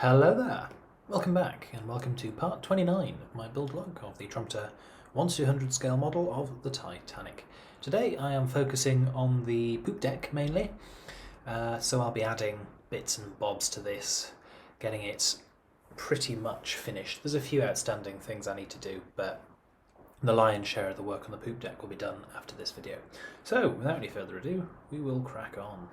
Hello there, welcome back and welcome to part 29 of my build log of the Trumpeter 1/200 scale model of the Titanic. Today I am focusing on the poop deck mainly, so I'll be adding bits and bobs to this, getting it pretty much finished. There's a few outstanding things I need to do, but the lion's share of the work on the poop deck will be done after this video. So without any further ado, we will crack on.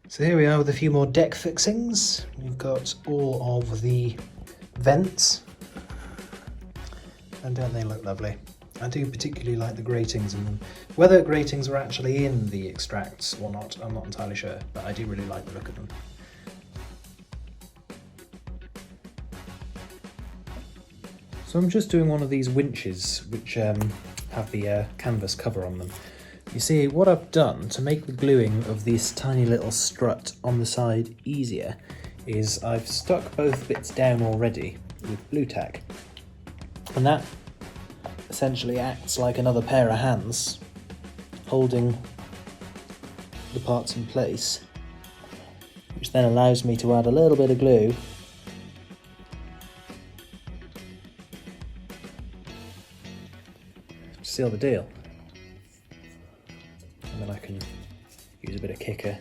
So here we are with a few more deck fixings. We've got all of the vents, and don't they look lovely? I do particularly like the gratings in them. Whether gratings are actually in the extracts or not, I'm not entirely sure, but I do really like the look of them. So I'm just doing one of these winches which have the canvas cover on them. You see, what I've done to make the gluing of this tiny little strut on the side easier is I've stuck both bits down already with blue tack. And that essentially acts like another pair of hands holding the parts in place, which then allows me to add a little bit of glue to seal the deal. And then I can use a bit of kicker.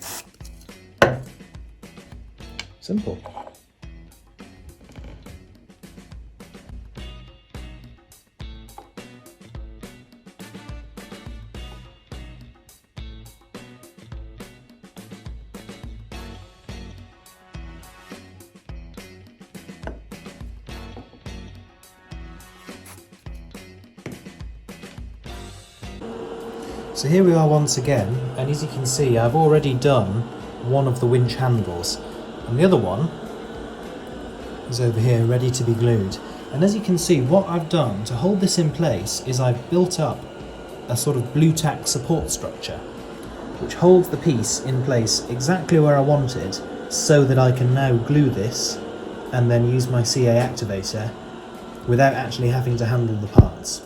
Simple. So here we are once again, and as you can see I've already done one of the winch handles and the other one is over here ready to be glued. And as you can see, what I've done to hold this in place is I've built up a sort of blue tack support structure which holds the piece in place exactly where I wanted, so that I can now glue this and then use my CA activator without actually having to handle the parts.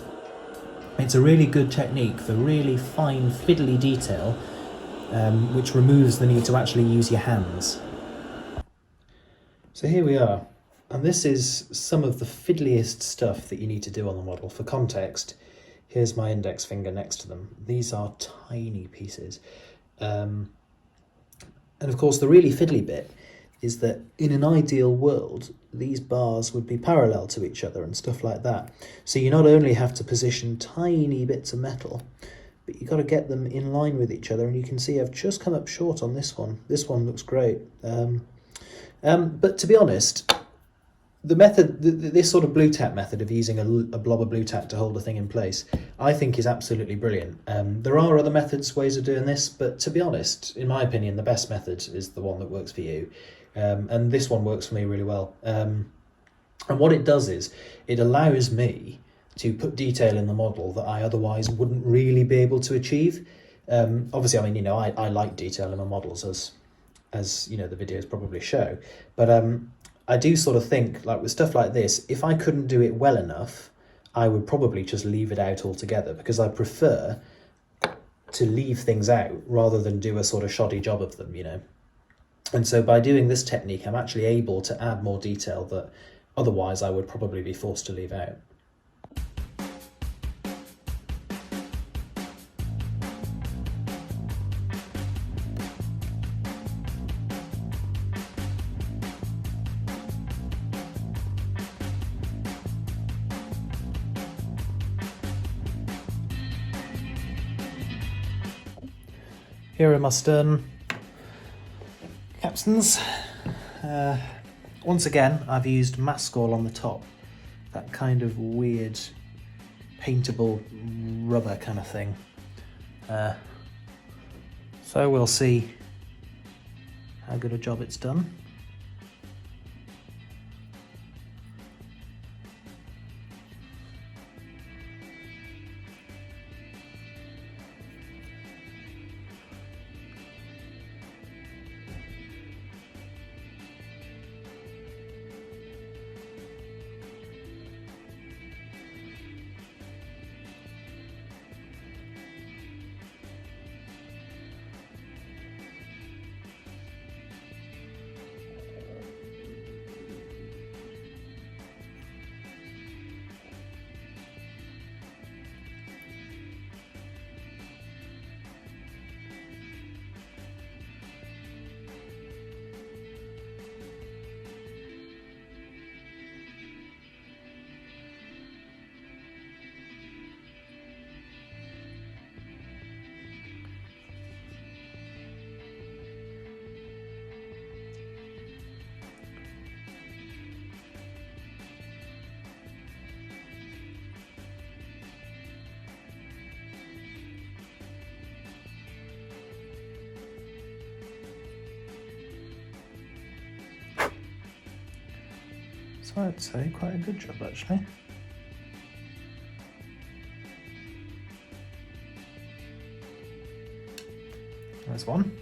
It's a really good technique for really fine fiddly detail, which removes the need to actually use your hands. So here we are, and this is some of the fiddliest stuff that you need to do on the model. For context, here's my index finger next to them. These are tiny pieces. And of course the really fiddly bit is that in an ideal world, these bars would be parallel to each other and stuff like that. So you not only have to position tiny bits of metal, but you've got to get them in line with each other. And you can see I've just come up short on this one. This one looks great. But to be honest, the method, this sort of blue tack method of using a blob of blue tack to hold a thing in place, I think is absolutely brilliant. There are other methods, ways of doing this, but to be honest, in my opinion, the best method is the one that works for you. And this one works for me really well. And what it does is it allows me to put detail in the model that I otherwise wouldn't really be able to achieve. Obviously, I mean, you know, I like detail in my models, as you know, the videos probably show. But I do sort of think, like with stuff like this, if I couldn't do it well enough, I would probably just leave it out altogether, because I prefer to leave things out rather than do a sort of shoddy job of them, you know. And so by doing this technique, I'm actually able to add more detail that otherwise I would probably be forced to leave out. Here are my stern capstans. Once again, I've used Mascall on the top, that kind of weird paintable rubber kind of thing. So we'll see how good a job it's done. So I'd say quite a good job actually. There's one.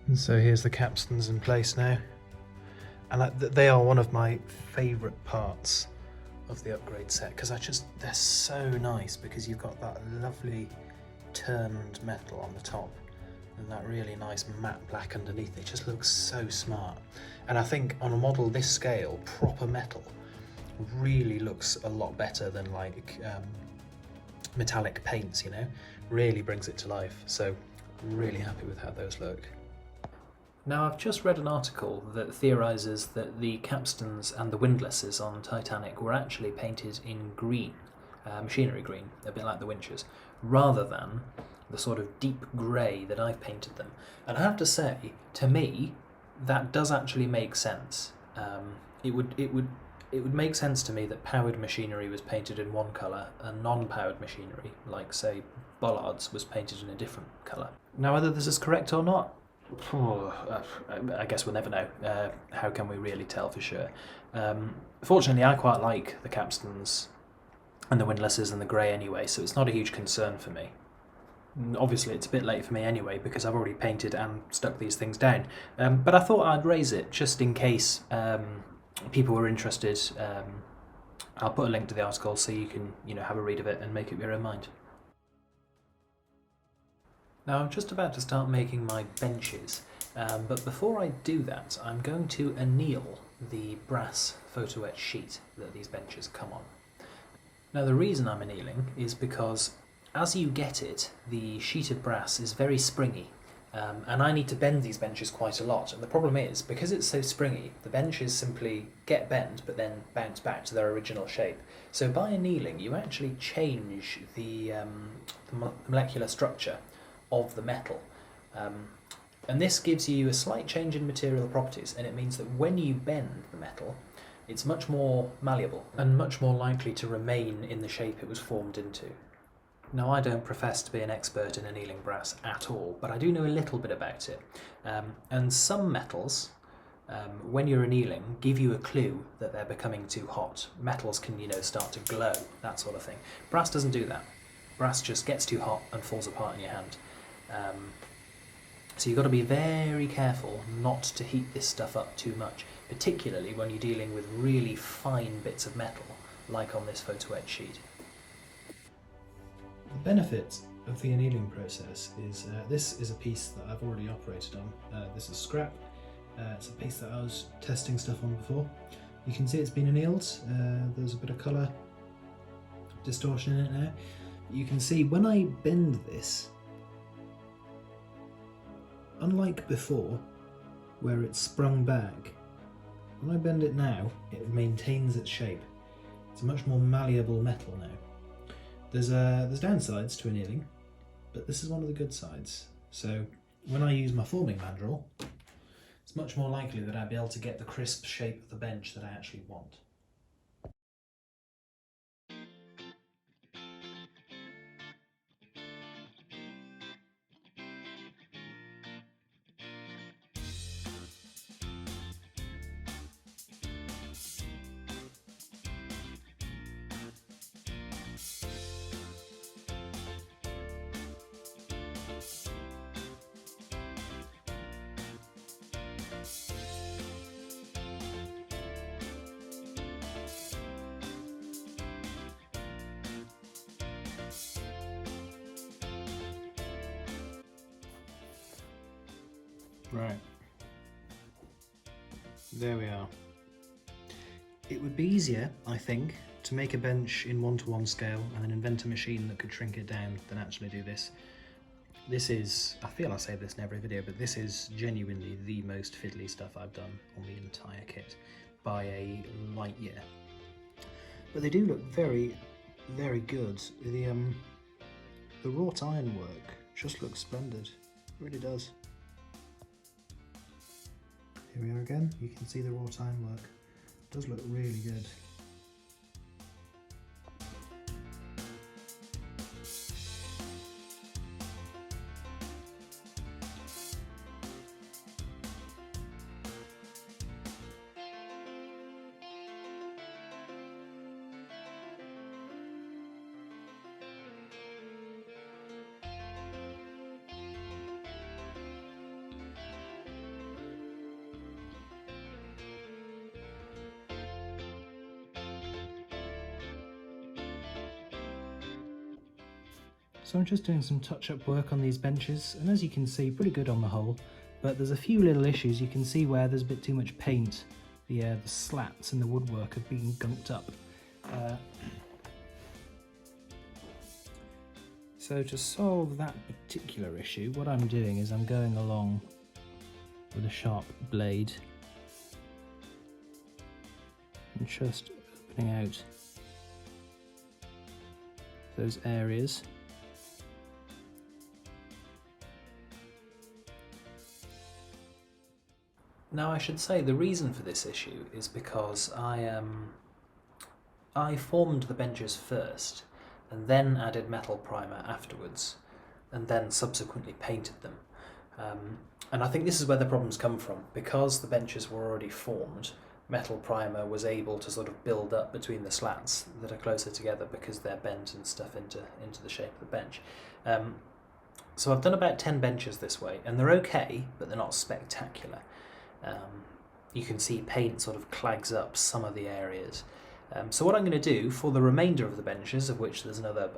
And so here's the capstans in place now, and they are one of my favourite parts of the upgrade set because they're so nice because you've got that lovely turned metal on the top and that really nice matte black underneath. It just looks so smart, and I think on a model this scale, proper metal really looks a lot better than like metallic paints, you know, really brings it to life. So I'm really happy with how those look. Now, I've just read an article that theorises that the capstans and the windlasses on Titanic were actually painted in green, machinery green, a bit like the winches, rather than the sort of deep grey that I've painted them. And I have to say, to me, that does actually make sense. It would make sense to me that powered machinery was painted in one colour and non-powered machinery, like say bollards, was painted in a different colour. Now, whether this is correct or not, I guess we'll never know. How can we really tell for sure? Fortunately, I quite like the capstans and the windlasses and the grey anyway, so it's not a huge concern for me. Obviously, it's a bit late for me anyway because I've already painted and stuck these things down. But I thought I'd raise it just in case people were interested. I'll put a link to the article so you can, have a read of it and make up your own mind. Now I'm just about to start making my benches, but before I do that, I'm going to anneal the brass photo etch sheet that these benches come on. Now the reason I'm annealing is because as you get it, the sheet of brass is very springy, and I need to bend these benches quite a lot, and the problem is, because it's so springy, the benches simply get bent but then bounce back to their original shape. So by annealing, you actually change the molecular structure of the metal, and this gives you a slight change in material properties, and it means that when you bend the metal, it's much more malleable and much more likely to remain in the shape it was formed into. Now, I don't profess to be an expert in annealing brass at all, but I do know a little bit about it. And some metals, when you're annealing, give you a clue that they're becoming too hot. Metals can, start to glow, that sort of thing. Brass doesn't do that. Brass just gets too hot and falls apart in your hand. So you've got to be very careful not to heat this stuff up too much, particularly when you're dealing with really fine bits of metal, like on this photo etch sheet. The benefit of the annealing process is this is a piece that I've already operated on. This is scrap. It's a piece that I was testing stuff on before. You can see it's been annealed. There's a bit of colour distortion in it now. You can see when I bend this, unlike before where it's sprung back, when I bend it now it maintains its shape. It's a much more malleable metal now. There's downsides to annealing, but this is one of the good sides. So when I use my forming mandrel, it's much more likely that I'll be able to get the crisp shape of the bench that I actually want. Right, there we are. It would be easier, I think, to make a bench in 1:1 scale and then invent a machine that could shrink it down than actually do this. This is, I feel I say this in every video, but this is genuinely the most fiddly stuff I've done on the entire kit by a light year. But they do look very, very good. The wrought iron work just looks splendid, it really does. Here we are again, you can see the wrought iron work. It does look really good. So I'm just doing some touch-up work on these benches, and as you can see, pretty good on the whole, but there's a few little issues. You can see where there's a bit too much paint. The slats and the woodwork have been gunked up. So to solve that particular issue, what I'm doing is I'm going along with a sharp blade and just opening out those areas. Now I should say the reason for this issue is because I formed the benches first and then added metal primer afterwards and then subsequently painted them. And I think this is where the problems come from. Because the benches were already formed, metal primer was able to sort of build up between the slats that are closer together because they're bent and stuff into the shape of the bench. So I've done about 10 benches this way, and they're okay, but they're not spectacular. You can see paint sort of clags up some of the areas. So what I'm going to do for the remainder of the benches, of which there's another,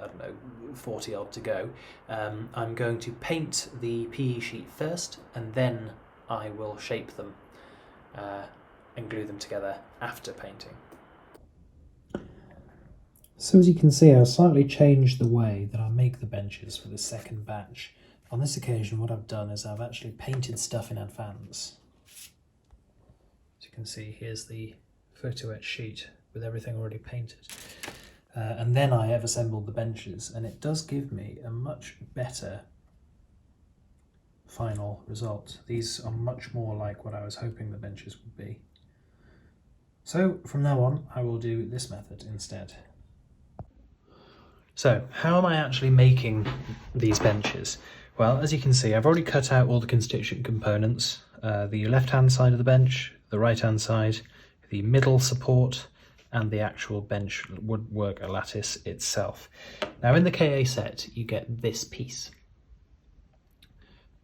40 odd to go, I'm going to paint the PE sheet first, and then I will shape them and glue them together after painting. So as you can see, I've slightly changed the way that I make the benches for the second batch. On this occasion, what I've done is I've actually painted stuff in advance. As you can see, here's the photo etch sheet with everything already painted. And then I have assembled the benches, and it does give me a much better final result. These are much more like what I was hoping the benches would be. So from now on, I will do this method instead. So how am I actually making these benches? Well, as you can see, I've already cut out all the constituent components, the left-hand side of the bench, the right-hand side, the middle support, and the actual bench woodwork lattice itself. Now in the KA set, you get this piece.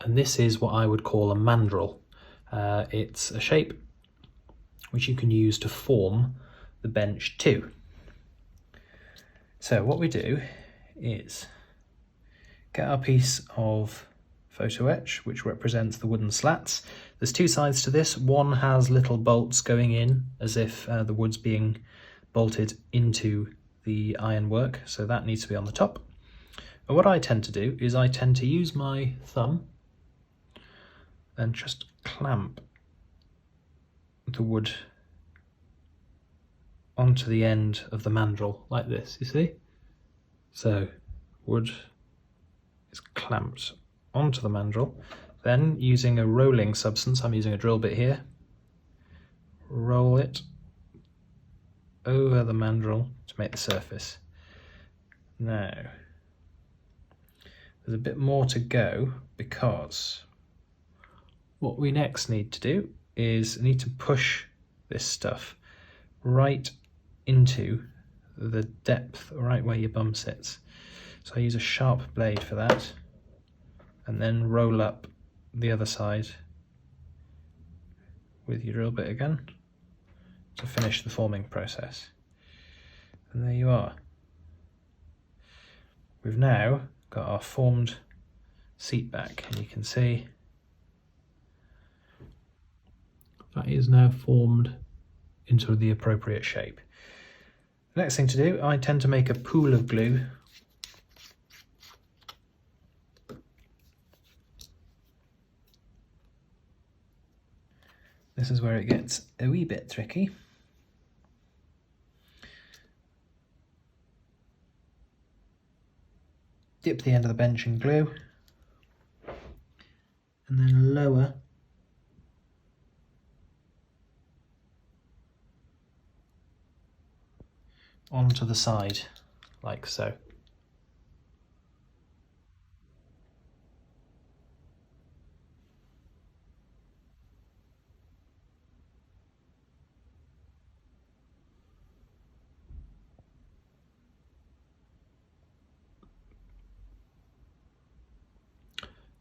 And this is what I would call a mandrel. It's a shape which you can use to form the bench to. So what we do is get our piece of photo etch, which represents the wooden slats. There's two sides to this. One has little bolts going in as if the wood's being bolted into the ironwork, so that needs to be on the top. And what I tend to do is I tend to use my thumb and just clamp the wood onto the end of the mandrel like this, you see? So wood is clamped onto the mandrel, then using a rolling substance, I'm using a drill bit here, roll it over the mandrel to make the surface. Now, there's a bit more to go, because what we next need to do is need to push this stuff right into the depth, right where your bum sits. So I use a sharp blade for that, and then roll up the other side with your drill bit again to finish the forming process. And there you are. We've now got our formed seat back, and you can see that is now formed into the appropriate shape. The next thing to do, I tend to make a pool of glue. This is where it gets a wee bit tricky. Dip the end of the bench in glue, and then lower onto the side, like so.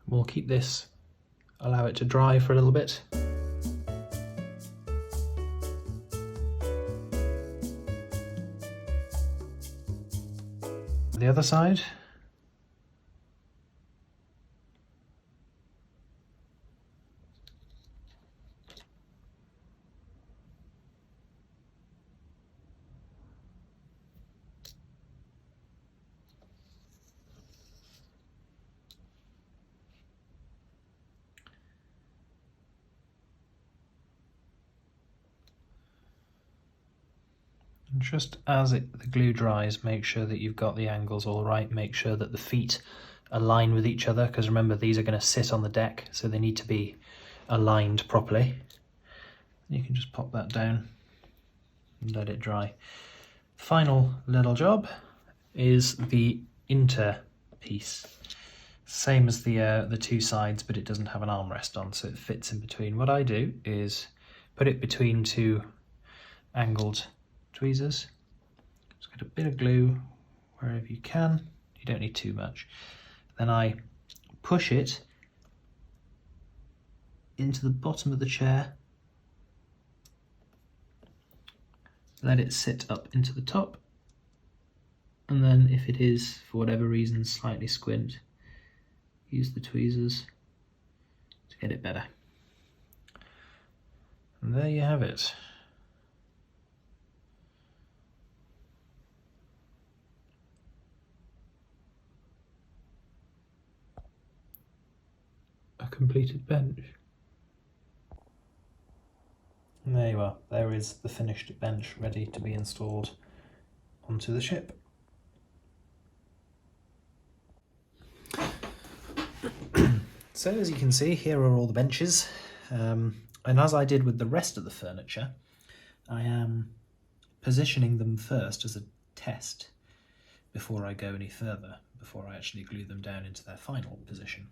We'll keep this, allow it to dry for a little bit. The other side. And just as the glue dries, make sure that you've got the angles all right. Make sure that the feet align with each other, because remember, these are going to sit on the deck, so they need to be aligned properly. You can just pop that down and let it dry. Final little job is the inter piece. Same as the two sides, but it doesn't have an armrest on, so it fits in between. What I do is put it between two angled tweezers. Just get a bit of glue wherever you can. You don't need too much. Then I push it into the bottom of the chair, let it sit up into the top, and then if it is, for whatever reason, slightly squint, use the tweezers to get it better. And there you have it. A completed bench. And there you are. There is the finished bench ready to be installed onto the ship. So as you can see, here are all the benches. And as I did with the rest of the furniture, I am positioning them first as a test, before I go any further, before I actually glue them down into their final position.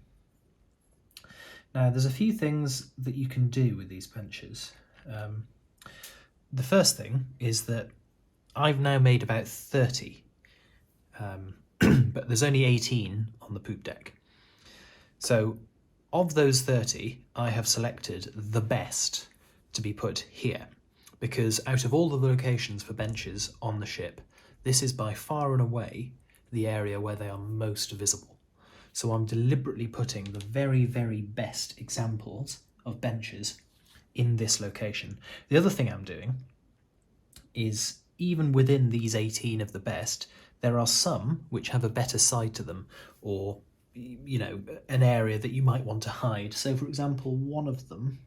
Now there's a few things that you can do with these benches. The first thing is that I've now made about 30, but there's only 18 on the poop deck. So of those 30, I have selected the best to be put here, because out of all of the locations for benches on the ship, this is by far and away the area where they are most visible. So I'm deliberately putting the very, very best examples of benches in this location. The other thing I'm doing is, even within these 18 of the best, there are some which have a better side to them, or, you know, an area that you might want to hide. So for example, one of them,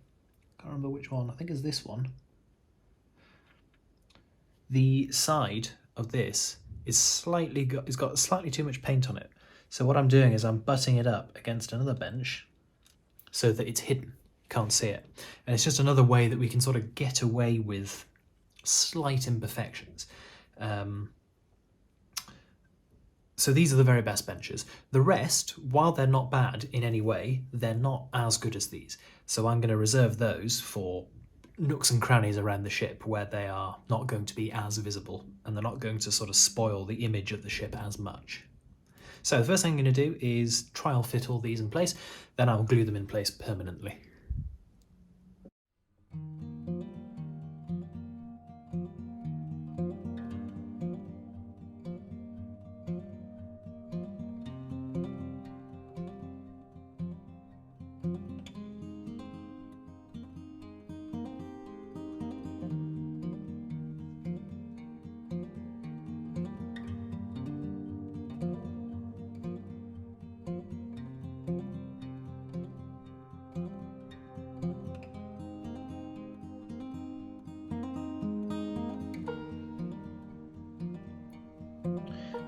I can't remember which one, I think it's this one. The side of this is it's got slightly too much paint on it. So what I'm doing is I'm butting it up against another bench so that it's hidden, you can't see it. And it's just another way that we can sort of get away with slight imperfections. So these are the very best benches. The rest, while they're not bad in any way, they're not as good as these. So I'm going to reserve those for nooks and crannies around the ship where they are not going to be as visible and they're not going to sort of spoil the image of the ship as much. So the first thing I'm going to do is trial fit all these in place, then I'll glue them in place permanently.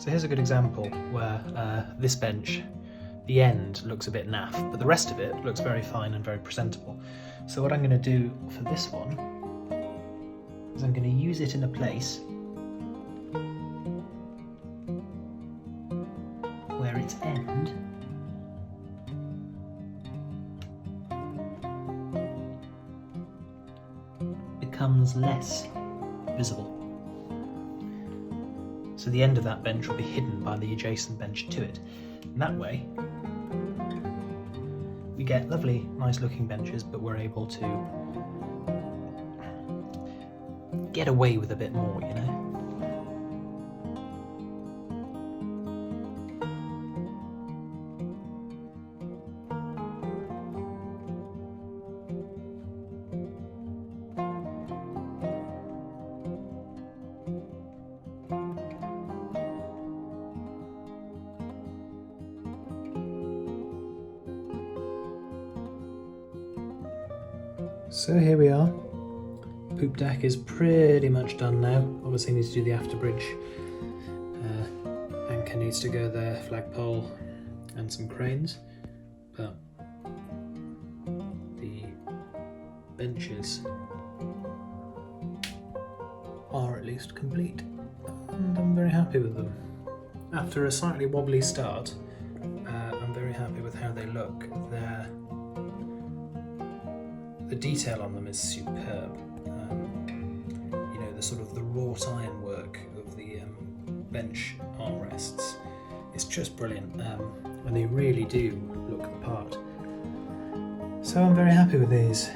So here's a good example where this bench, the end looks a bit naff, but the rest of it looks very fine and very presentable. So what I'm going to do for this one is I'm going to use it in a place where its end becomes less visible. So the end of that bench will be hidden by the adjacent bench to it. And that way, we get lovely, nice looking benches, but we're able to get away with a bit more, you know? So here we are. Poop deck is pretty much done now. Obviously needs to do the after bridge. Anchor needs to go there, flagpole and some cranes. But the benches are at least complete. And I'm very happy with them. After a slightly wobbly start, I'm very happy with how they look. The detail on them is superb. You know, the sort of the wrought iron work of the bench armrests is just brilliant, and they really do look the part. So I'm very happy with these.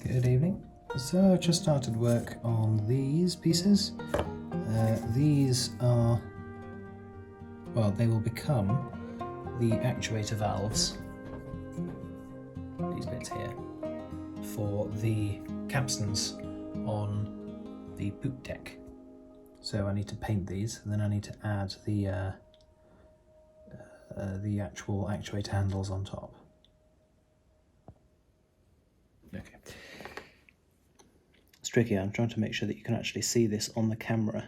Good evening. So I've just started work on these pieces. These are, well, they will become the actuator valves, these bits here, for the capstans on the poop deck. So I need to paint these, and then I need to add the actual actuator handles on top. Okay. It's tricky. I'm trying to make sure that you can actually see this on the camera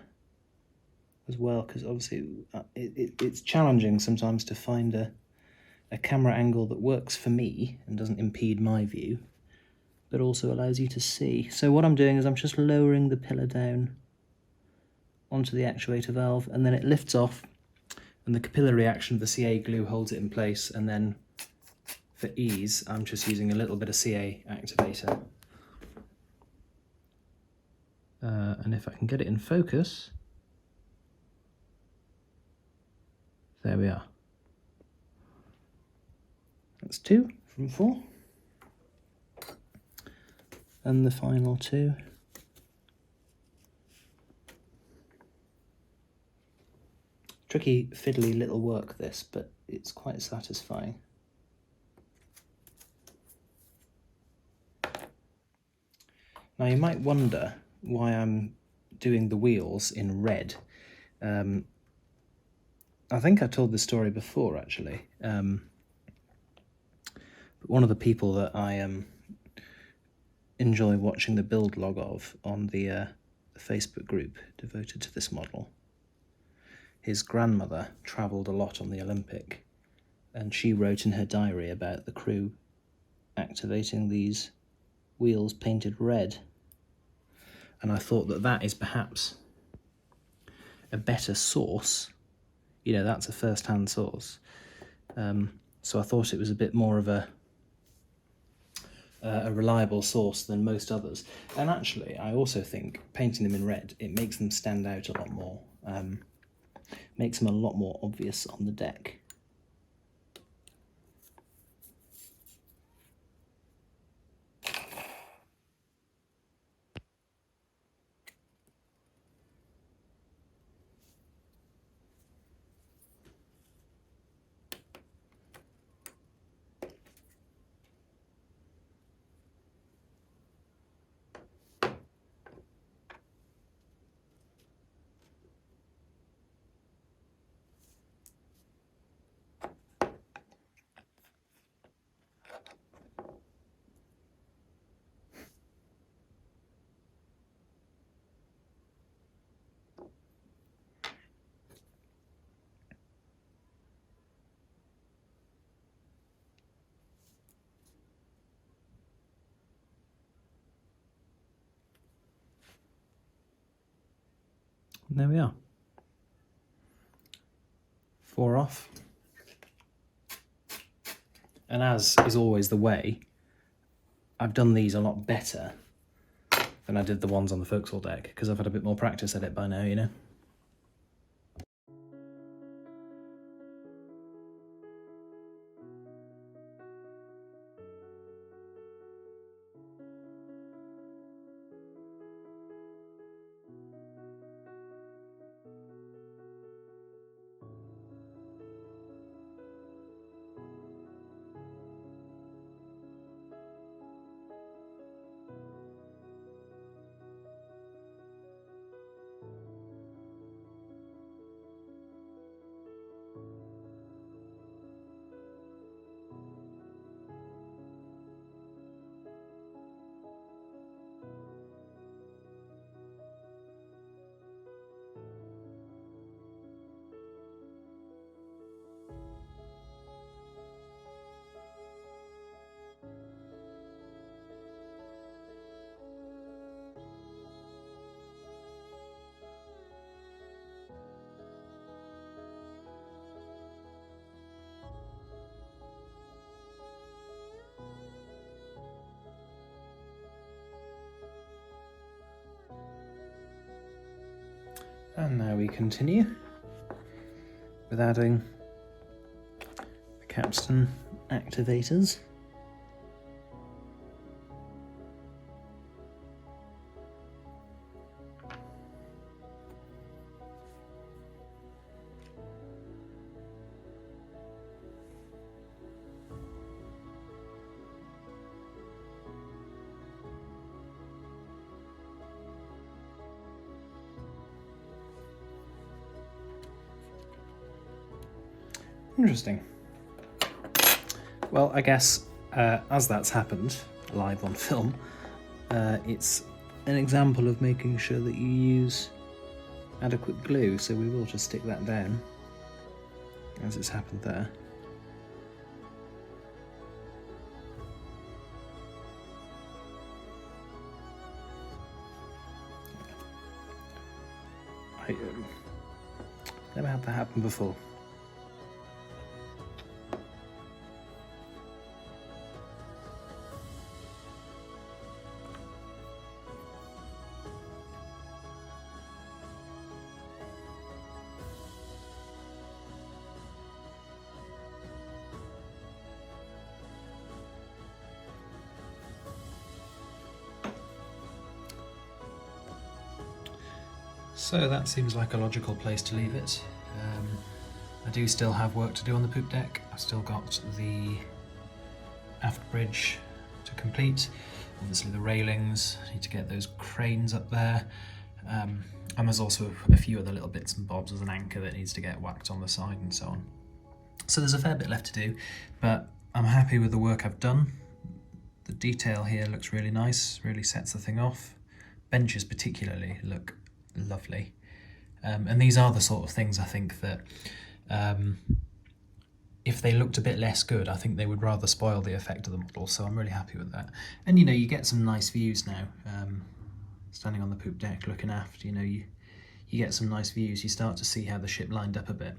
as well, because obviously it's challenging sometimes to find a camera angle that works for me and doesn't impede my view, but also allows you to see. So what I'm doing is I'm just lowering the pillar down onto the actuator valve, and then it lifts off, and the capillary action of the CA glue holds it in place, and then for ease I'm just using a little bit of CA activator. And if I can get it in focus, there we are. That's 2 from 4. And the final 2. Tricky, fiddly little work this, but it's quite satisfying. Now you might wonder why I'm doing the wheels in red. I think I told this story before, actually. But one of the people that I enjoy watching the build log of on the Facebook group devoted to this model, his grandmother travelled a lot on the Olympic, and she wrote in her diary about the crew activating these wheels painted red. And I thought that that is perhaps a better source. You know, that's a first-hand source. So I thought it was a bit more of a reliable source than most others. And actually, I also think painting them in red, it makes them stand out a lot more. Makes them a lot more obvious on the deck. And there we are. 4 off. And as is always the way, I've done these a lot better than I did the ones on the Vauxhall deck, because I've had a bit more practice at it by now, you know. And now we continue with adding the capstan activators. Interesting. Well, I guess as that's happened live on film, it's an example of making sure that you use adequate glue, so we will just stick that down as it's happened there. I never had that happen before. So that seems like a logical place to leave it. I do still have work to do on the poop deck. I've still got the aft bridge to complete. Obviously the railings, I need to get those cranes up there. And there's also a few other little bits and bobs. There's an anchor that needs to get whacked on the side and so on. So there's a fair bit left to do, but I'm happy with the work I've done. The detail here looks really nice, really sets the thing off. Benches particularly look lovely. And these are the sort of things I think that if they looked a bit less good, I think they would rather spoil the effect of the model, so I'm really happy with that. And you know, you get some nice views now. Standing on the poop deck looking aft, you know, you get some nice views. You start to see how the ship lined up a bit.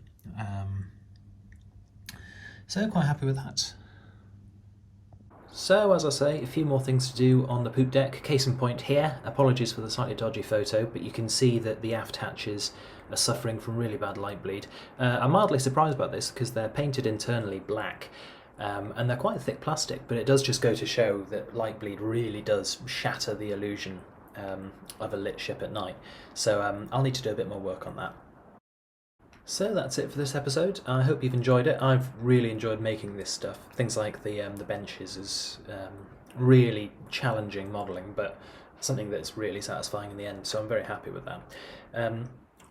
So quite happy with that. So, as I say, a few more things to do on the poop deck. Case in point here, apologies for the slightly dodgy photo, but you can see that the aft hatches are suffering from really bad light bleed. I'm mildly surprised about this because they're painted internally black, and they're quite thick plastic, but it does just go to show that light bleed really does shatter the illusion of a lit ship at night. So I'll need to do a bit more work on that. So that's it for this episode. I hope you've enjoyed it. I've really enjoyed making this stuff. Things like the benches is really challenging modelling, but something that's really satisfying in the end, so I'm very happy with that.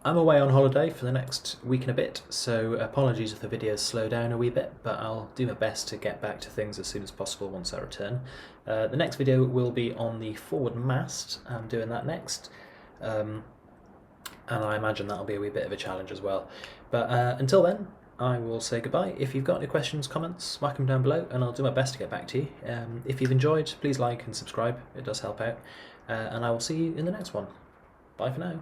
I'm away on holiday for the next week and a bit, so apologies if the videos slow down a wee bit, but I'll do my best to get back to things as soon as possible once I return. The next video will be on the forward mast. I'm doing that next. And I imagine that'll be a wee bit of a challenge as well. But until then, I will say goodbye. If you've got any questions, comments, whack them down below, and I'll do my best to get back to you. If you've enjoyed, please like and subscribe. It does help out. And I will see you in the next one. Bye for now.